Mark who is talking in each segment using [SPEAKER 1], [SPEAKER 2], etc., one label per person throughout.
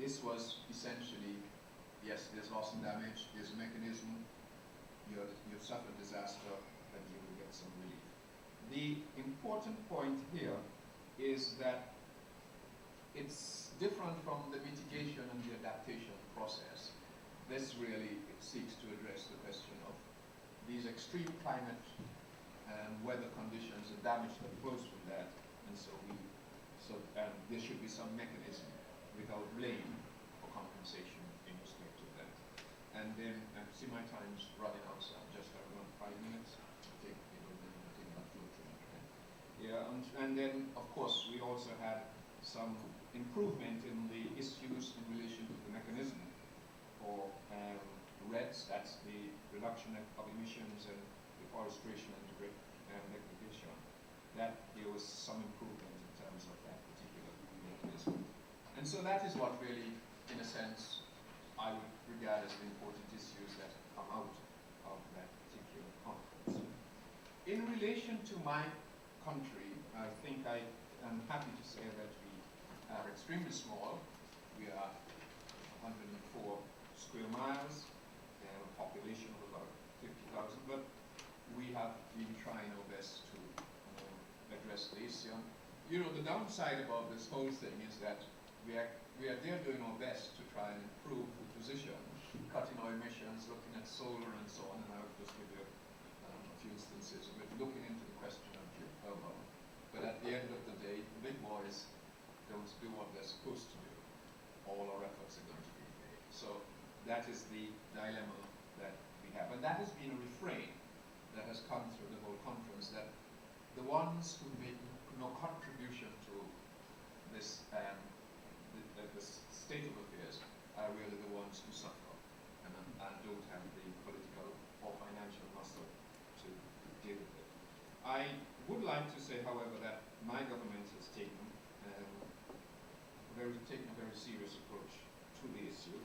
[SPEAKER 1] this was essentially, yes, there's loss and damage, there's a mechanism, you've suffered disaster, and you will get some relief. The important point here is that it's different from the mitigation and the adaptation process. This really seeks to address the question of these extreme climate and weather conditions, the damage that flows from that, and so there should be some mechanism without blame for compensation in respect of that. And then, see my time's running out, so I'm just around 5 minutes. I think that flow through. Yeah, and then of course we also had some improvement in the issues in relation to the mechanism for REDS, that's the reduction of emissions and deforestation and degradation. That there was some improvement in terms of that particular mechanism. And so that is what really, in a sense, I would regard as the important issues that come out of that particular conference. In relation to my country, I think I am happy to say that we are extremely small. We are 104 square miles, and a population of about 50,000, but we have been trying our best to address the issue. You know, the downside about this whole thing is that we are there doing our best to try and improve the position, cutting our emissions, looking at solar and so on, and I'll just give you a few instances of it, looking into the question of geothermal. But at the end of the day, the big boys don't do what they're supposed to do. All our efforts are going to be in vain. So that is the dilemma that we have. And that has been a refrain that has come through the whole conference, that the ones who make no contribution to this this state of affairs are really the ones who suffer and don't have the political or financial muscle to deal with it. I would like to say, however, that my government has taken a very serious approach to the issue,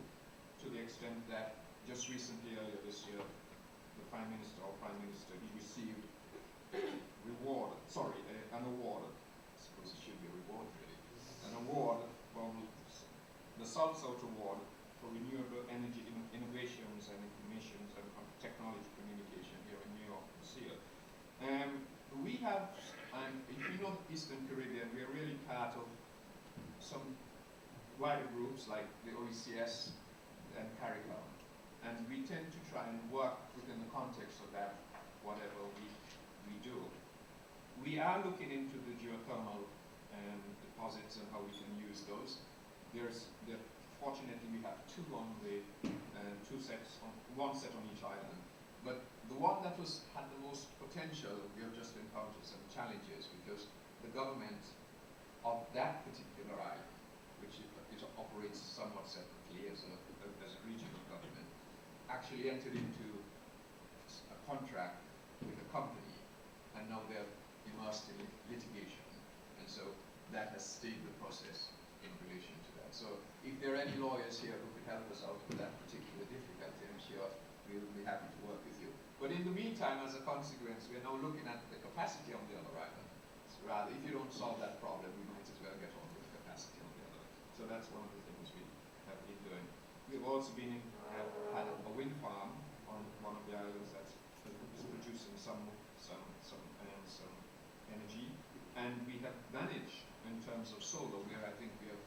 [SPEAKER 1] to the extent that just recently, earlier this year, the Prime Minister, he received an award, I suppose it should be a reward really, an award from the South Award for Renewable Energy Innovations and Informations and Technology Communication here in New York this year. We have, if you know Eastern Caribbean, we are really part of some wider groups like the OECS and CARICOM, and we tend to try and work within the context of that, whatever we do. We are looking into the geothermal deposits and how we can use those. Fortunately, we have one set on each island. But the one that had the most potential, we have just encountered some challenges because the government of that particular island, which it operates somewhat separately as a regional government, actually entered into a contract with a company, and now they're immersed in litigation. And so that has stayed the process in relation to that. So if there are any lawyers here who could help us out with that particular difficulty, I'm sure we will be happy to work with you. But in the meantime, as a consequence, we are now looking at the capacity on the other island. So rather, if you don't solve that problem, we might as well get on with the capacity on the other. So that's one of the things we have been doing. We've also had a wind farm on one of the islands that is producing some energy, and we have managed in terms of solar, where I think we have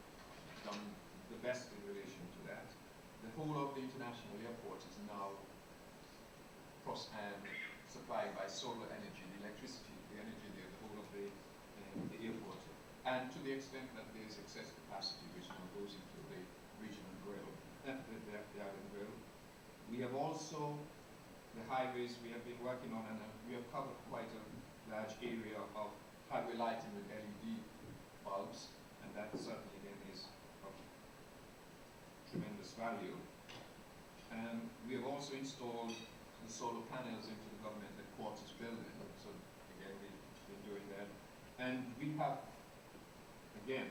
[SPEAKER 1] done the best in relation to that. The whole of the international airport is now supplied by solar energy, the electricity, the energy there, the whole of the airport. And to the extent that there is excess capacity, which now goes into the regional rail, the island rail. We have also the highways we have been working on, and we have covered quite a large area of highway lighting with LED bulbs, and that certainly again is of tremendous value. And we have also installed the solar panels into the government headquarters building, so again we've been doing that. And we have, again,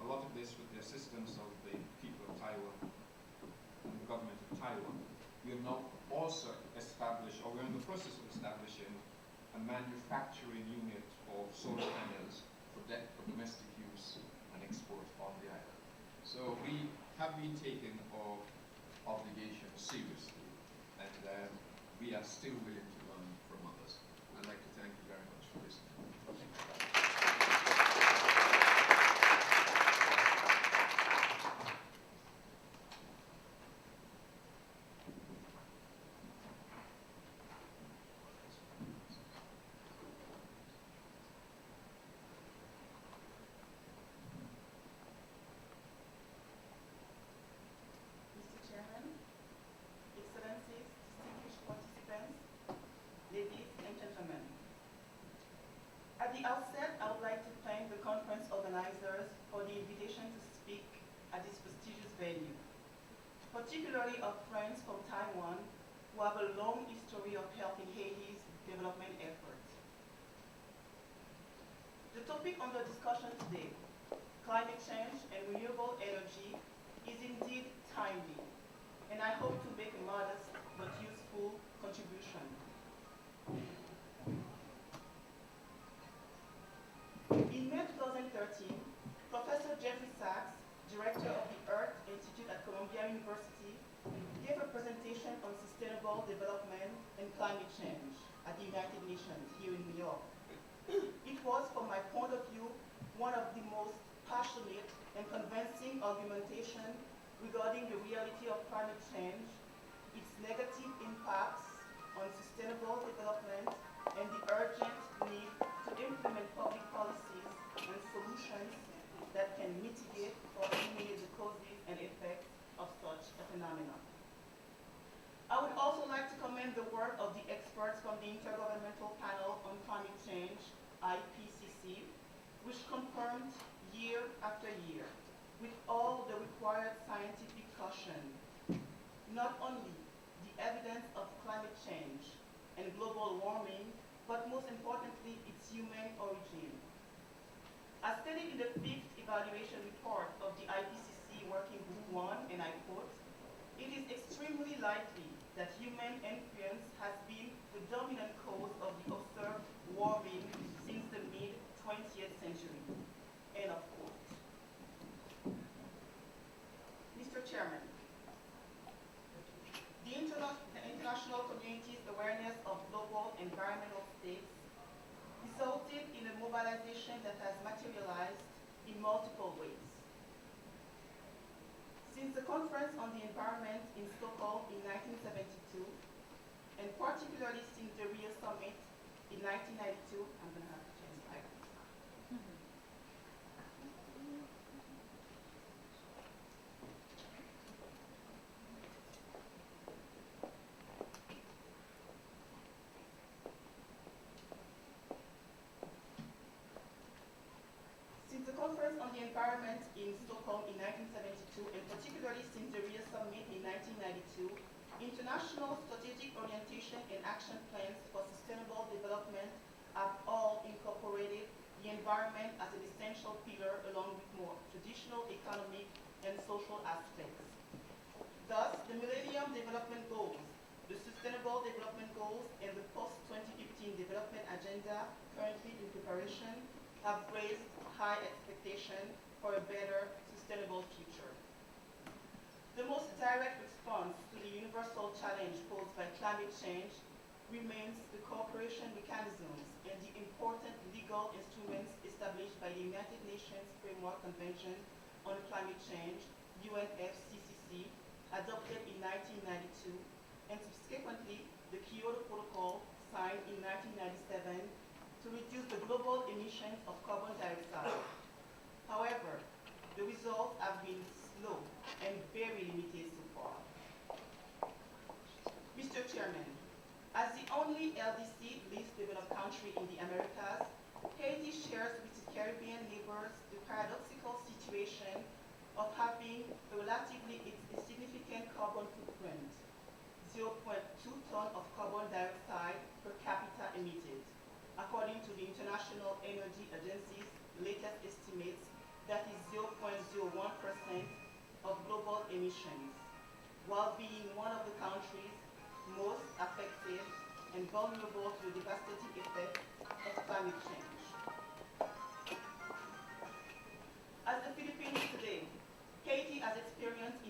[SPEAKER 1] a lot of this with the assistance of the people of Taiwan and the government of Taiwan. We have now also established, or we're in the process of establishing, a manufacturing unit for solar panels for domestic use and export on the island. So we have been taking our obligation seriously, and we are still willing to learn from others. I'd like to thank you very much for listening.
[SPEAKER 2] Mr. Chairman, Excellencies, distinguished participants, ladies and gentlemen. At the outset, I would like to thank the conference organizers for the invitation to speak at this prestigious venue, particularly our friends from Taiwan who have a long history of helping Haiti's development efforts. The topic under discussion today, climate change and renewable energy, is indeed timely, and I hope to make a modest but useful contribution. In May 2013, Professor Jeffrey Sachs, director of the Earth Institute at Columbia University, gave a presentation on sustainable development and climate change at the United Nations here in New York. It was, from my point of view, one of the most passionate and convincing argumentation regarding the reality of climate change, its negative impacts on sustainable development, and the urgent need to implement public policies and solutions that can mitigate or eliminate the causes and effects of such a phenomenon. I would also like to commend the work of the experts from the Intergovernmental Panel on Climate Change, IPCC, which confirmed year after year, with all the required scientific caution, not only the evidence of climate change and global warming, but most importantly, its human origin. As stated in the 5th evaluation report of the IPCC Working Group 1, and I quote, "It is extremely likely that human influence has been the dominant cause of the observed warming since the mid-20th century." End of quote. Mr. Chairman, the international community's awareness of global environmental stakes resulted in a mobilization that has materialized in multiple ways. Since the Conference on the Environment in Stockholm in 1972, and particularly since the Rio Summit in 1992, I'm going to have to change slides. Since the Conference on the Environment in Stockholm in 1972, and particularly since the Rio Summit in 1992, international strategic orientation and action plans for sustainable development have all incorporated the environment as an essential pillar along with more traditional economic and social aspects. Thus, the Millennium Development Goals, the Sustainable Development Goals, and the Post-2015 Development Agenda, currently in preparation, have raised high expectations for a better, sustainable future. The most direct response to the universal challenge posed by climate change remains the cooperation mechanisms and the important legal instruments established by the United Nations Framework Convention on Climate Change, UNFCCC, adopted in 1992, and subsequently the Kyoto Protocol, signed in 1997, to reduce the global emissions of carbon dioxide. However, the results have been slow and very limited so far. Mr. Chairman, as the only LDC least developed country in the Americas, Haiti shares with its Caribbean neighbors the paradoxical situation of having a relatively insignificant carbon footprint, 0.2 tons of carbon dioxide per capita emitted, according to the International Energy Agency's latest estimates, that is 0.01% of global emissions, while being one of the countries most affected and vulnerable to the devastating effects of climate change. As the Philippines today, Haiti has experienced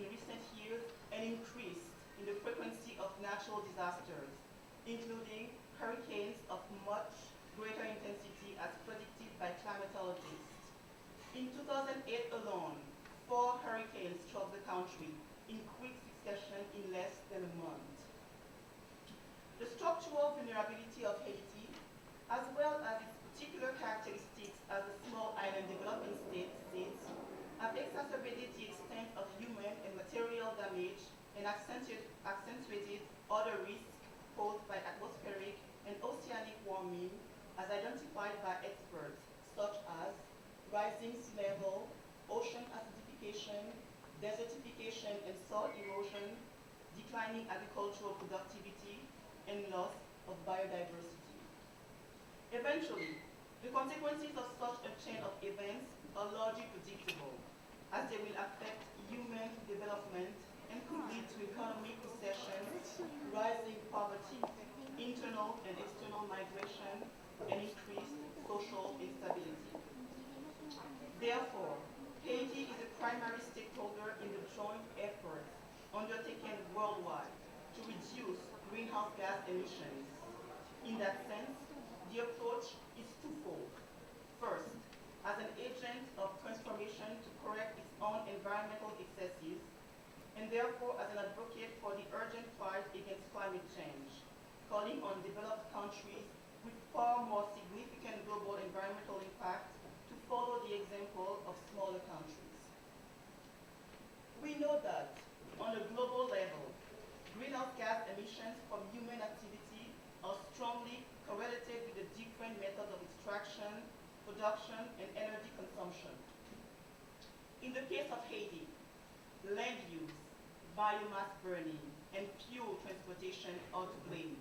[SPEAKER 2] In 2008 alone, 4 hurricanes struck the country in quick succession in less than a month. The structural vulnerability of Haiti, as well as its particular characteristics as a small island developing state, have exacerbated the extent of human and material damage and accentuated other risks posed by atmospheric and oceanic warming as identified by experts, such as rising sea level, ocean acidification, desertification and soil erosion, declining agricultural productivity, and loss of biodiversity. Eventually, the consequences of such a chain of events are largely predictable, as they will affect human development and could lead to economic recession, rising poverty, internal and external migration, and increased social instability. Therefore, Haiti is a primary stakeholder in the joint efforts undertaken worldwide to reduce greenhouse gas emissions. In that sense, the approach is twofold. First, as an agent of transformation to correct its own environmental excesses, and therefore as an advocate for the urgent fight against climate change, calling on developed countries with far more significant global environmental impact to follow the example of smaller countries. We know that, on a global level, greenhouse gas emissions from human activity are strongly correlated with the different methods of extraction, production, and energy consumption. In the case of Haiti, land use, biomass burning, and fuel transportation are to blame.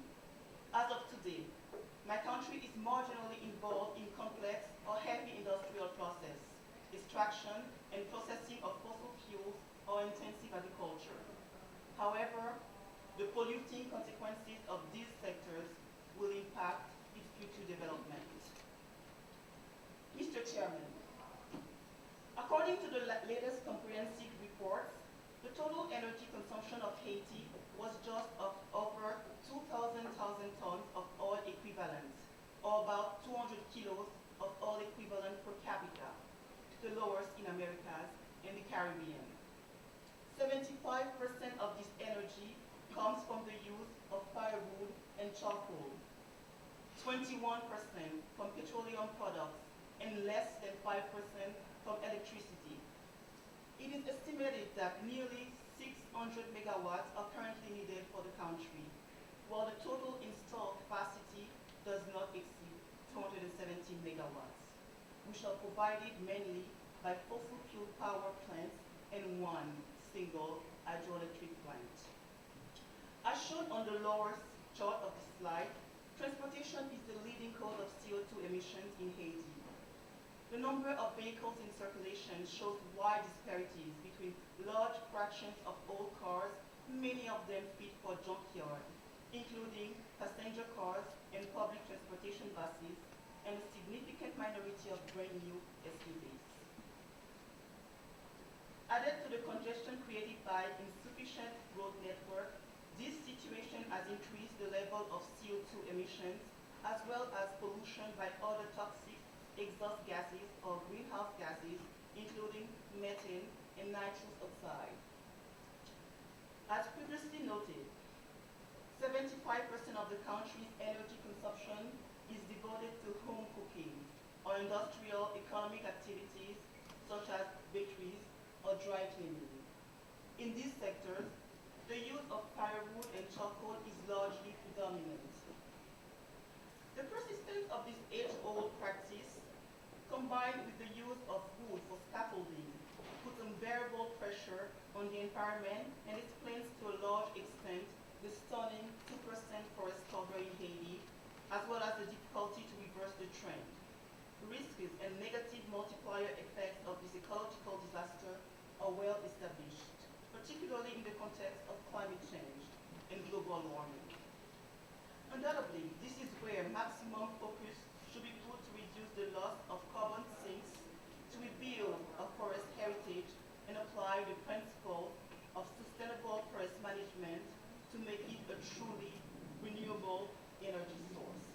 [SPEAKER 2] As of today, my country is marginally involved in complex or heavy industrial process, extraction, and processing of fossil fuels or intensive agriculture. However, the polluting consequences of these sectors will impact its future development. Mr. Chairman, according to the latest comprehensive reports, the total energy consumption of Haiti was just of over 2,000 tons of oil equivalent, or about 200 kilos of oil equivalent per capita, the lowest in Americas and the Caribbean. 75% of this energy comes from the use of firewood and charcoal, 21% from petroleum products, and less than 5% from electricity. It is estimated that nearly 600 megawatts are currently needed for the country, while the total installed capacity does not exceed 270 megawatts, which are provided mainly by fossil fuel power plants and one single hydroelectric plant. As shown on the lower chart of the slide, transportation is the leading cause of CO2 emissions in Haiti. The number of vehicles in circulation shows wide disparities between large fractions of old cars, many of them fit for junkyard, including passenger cars and public transportation buses, and a significant minority of brand new SUVs. Added to the congestion created by insufficient road network, this situation has increased the level of CO2 emissions as well as pollution by other toxic exhaust gases or greenhouse gases, including methane and nitrous oxide. As previously noted, 75% of the country's energy consumption is devoted to home cooking or industrial economic activities such as bakeries or dry cleaning. In these sectors, the use of firewood and charcoal is largely predominant. The persistence of this age-old practice, combined with the use of wood for scaffolding, puts unbearable pressure on the environment and explains to a large extent the stunning 2% forest cover in Haiti, as well as the difficulty to reverse the trend. Risks and negative multiplier effects of this ecological disaster are well established, particularly in the context of climate change and global warming. Undoubtedly, this is where maximum focus should be put to reduce the loss of carbon sinks, to rebuild a forest heritage, and apply the principle of sustainable forest management to make it a truly renewable energy source.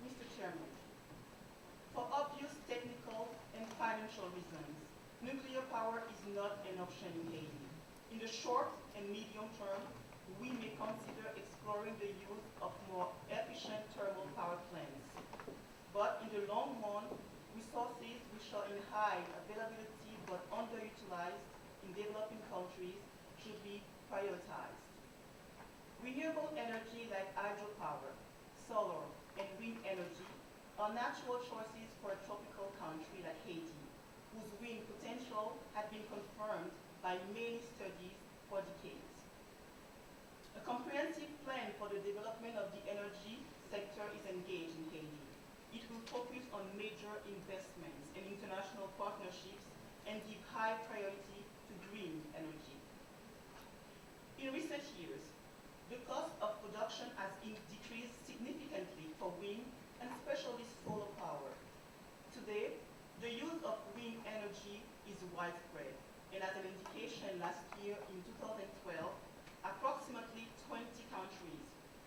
[SPEAKER 2] Mr. not an option in Haiti. In the short and medium term, we may consider exploring the use of more efficient thermal power plants. But in the long run, resources which are in high availability but underutilized in developing countries should be prioritized. Renewable energy like hydropower, solar, and wind energy are natural choices for a tropical country like Haiti, whose wind potential has been confirmed by many studies for decades. A comprehensive plan for the development of the energy sector is engaged in Haiti. It will focus on major investments and international partnerships and give high priority to green energy. In recent years, the cost of production has decreased significantly for wind and especially solar power. Today, the use of wind energy is widespread, and as an indication, last year in 2012, approximately 20 countries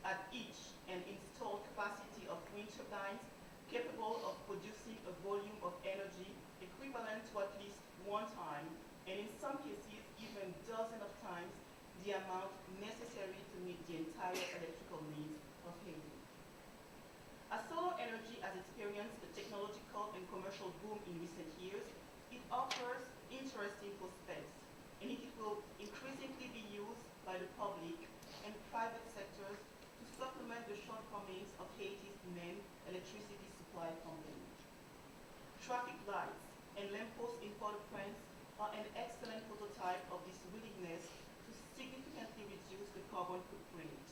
[SPEAKER 2] had each an installed capacity of wind turbines capable of producing a volume of energy equivalent to at least one time, and in some cases even dozens of times, the amount necessary to meet the entire electrical needs of Haiti. As solar energy has experienced a technological and commercial boom in recent years, it offers interesting prospects, and it will increasingly be used by the public and private sectors to supplement the shortcomings of Haiti's main electricity supply company. Traffic lights and lampposts in Port-au-Prince are an excellent prototype of this willingness to significantly reduce the carbon footprint.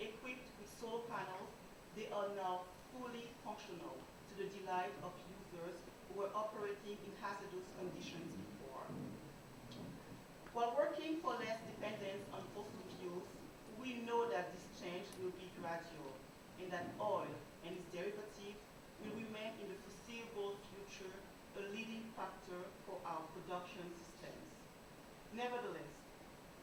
[SPEAKER 2] Equipped with solar panels, they are now fully functional to the delight of users who were operating in hazardous conditions before. While working for less dependence on fossil fuels, we know that this change will be gradual and that oil and its derivatives will remain in the foreseeable future a leading factor for our production systems. Nevertheless,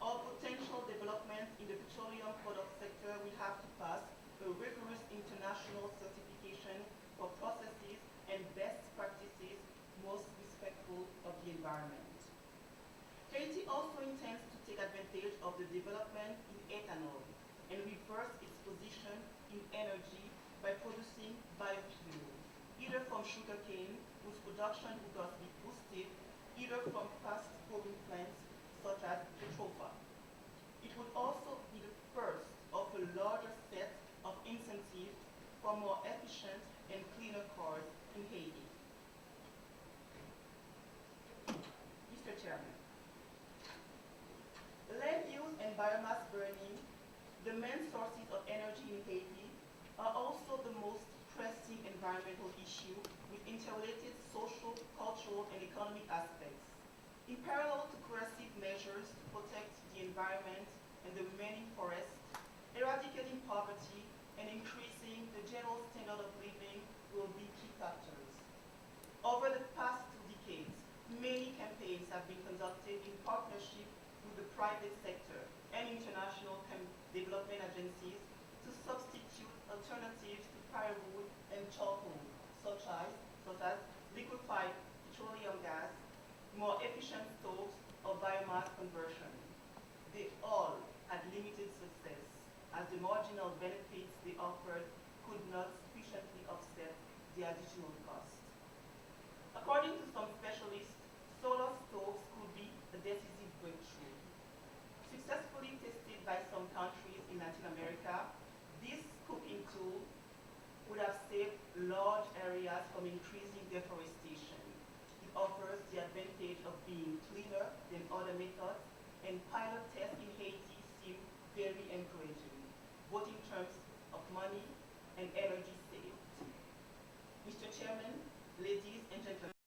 [SPEAKER 2] all potential developments in the petroleum product sector will have to pass a rigorous international certification for processes and best practices most respectful of the environment. Haiti also intends to take advantage of the development in ethanol and reverse its position in energy by producing biofuel, either from sugarcane, whose production would thus be boosted, either from fast-growing plants such as jatropha. It would also be the first of a larger set of incentives for more efficient and cleaner cars in Haiti. Mr. Chairman, land use and biomass burning, the main sources of energy in Haiti, are also the most pressing environmental issue with interrelated social, cultural, and economic aspects. In parallel to coercive measures to protect the environment and the remaining forests, eradicating poverty and increasing the general standard of living will be key factors. Over the past 2 decades, many campaigns have been conducted in partnership with the private sector and international development agencies to substitute alternatives to firewood and charcoal, such as liquefied petroleum gas, more efficient stoves, or biomass conversion. They all had limited success, as the marginal benefits they offered could not sufficiently offset the additional cost. According to some specialists, solar stoves could be a decisive breakthrough. Successfully tested by some countries in Latin America, this cooking tool would have saved large areas from increasing deforestation. It offers the advantage of being cleaner than other methods, and pilot tests in Haiti seem very encouraging, both in terms of money and energy saved. Mr. Chairman, ladies and gentlemen,